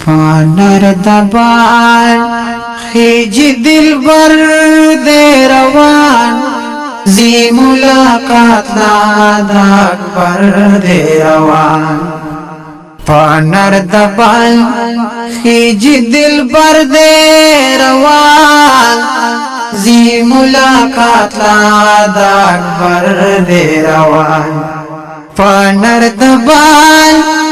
فانر دبان خیج دل بر دے روان زی ملاقات دا اکبر دے روان فانر دبان خیج دل بر دے روان زی ملاقات دا اکبر دے روان فانر دبان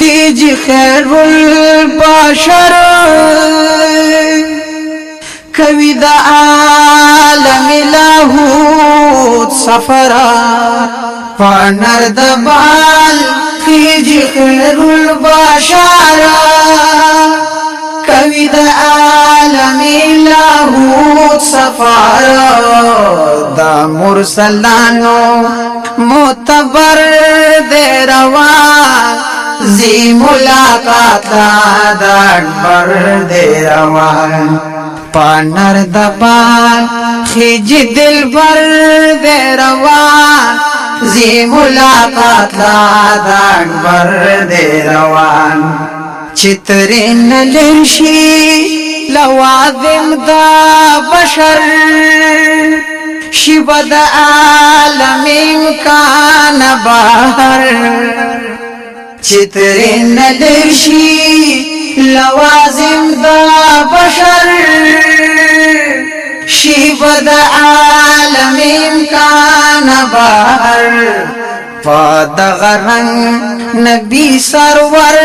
خیج خیر البشر کوي د عالم لاهوت سفرا فانر دبال خیج خیر البشر کوي د عالم لاهوت سفرا دا مرسلانو معتبر دے روان زی ملاقات دا اکبر دے روان پانر دبان خیج دل بر دے روان زی ملاقات دا اکبر دے روان چترین لرشی لوازم دا بشر شیب دا عالم امکان بہر چترین لرشی لوازم دا بشر شیب دا عالم امکان بہر فادغ رنگ نبی سرور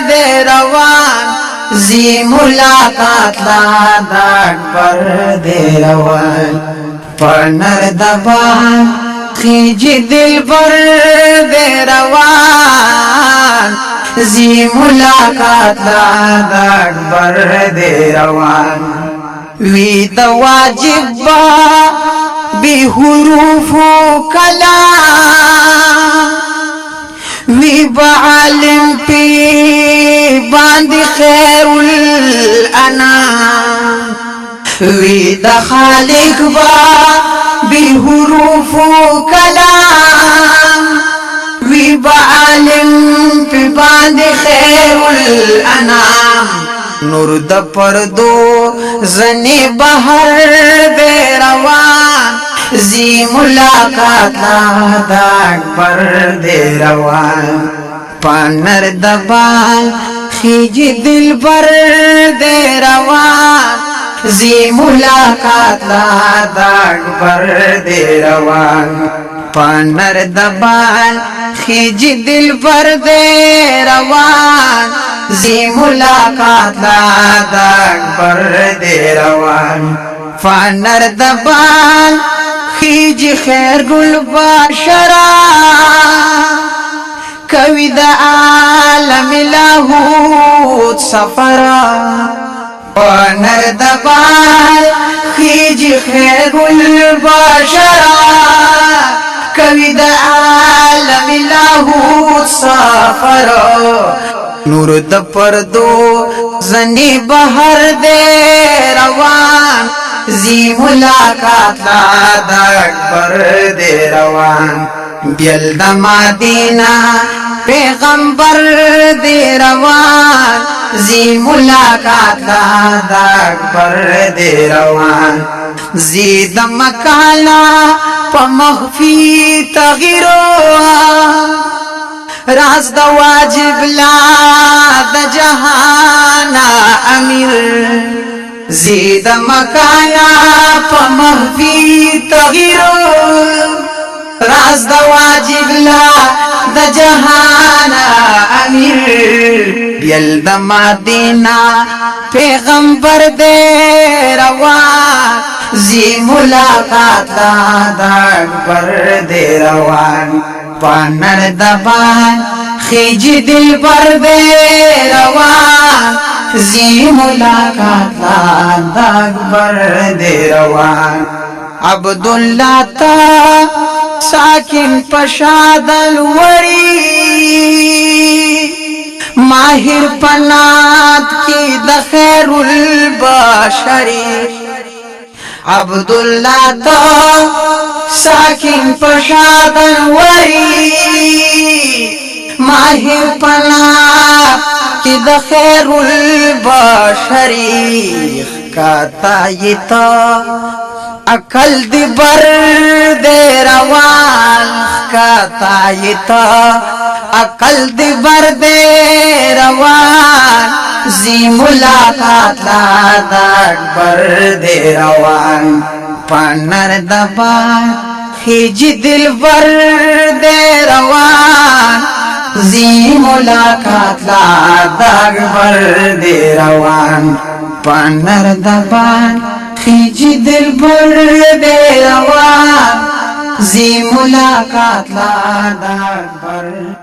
دے روان زی ملاقات دا اکبر دے روان پانر دبان خیج دل بر دے روان زی ملاقات دا اکبر دے روان وی دا واجب بی حروف کلام وی بعالم پی باند خیر الانام وی دا خالق بی حروف کلام وی بعالم پی باند خیر الانام نور دا پردو زنی بہر دے روان زی ملاقات دا اکبر دے روان پانر دبان خیج دل بر دے روان زی ملاقات دا اکبر دے روان پانر دبان خیج دل بر دے روان زی ملاقات دا اکبر دے روان فانر دبان خیج خیر گل باشرا کوي د عالم لاهوت سفرا فانر دبان خیج خیر گل باشرا کوي د عالم لاهوت سفرا نور د پردو زنی بہر دے روان زی ملاقات دا اکبر دے روان بیل دا مدینہ پیغمبر دے روان زی ملاقات دا اکبر دے روان زی دا مکالا پا مخفی تغیرو راز دا واجب لا دا جہانا امیر زید مکانا پا محفی تغیرو راز دا واجب لا دا جہانا امیر بیل دا مدینہ پیغمبر دے روان زی ملاقات دا اکبر دے روان پانر دبان خیج دل بر دے روان زی ملاقات دا اکبر دے روان عبداللہ تا ساکن پشادل وری ماہر پنات کی دخیر البشری عبداللہ تا ساکن پشادل وری ماہر پنات کی د خیر البشری کاتا یتا عقل دی بر دے روان کاتا یتا عقل دی بر دے روان زی ملاقات لا داک بر دے روان پانر دبان خیج دل بر دے روان زی ملاقات لا داک بر دے روان پانر دبان خیج دل بر دے روان زی ملاقات لا داک بر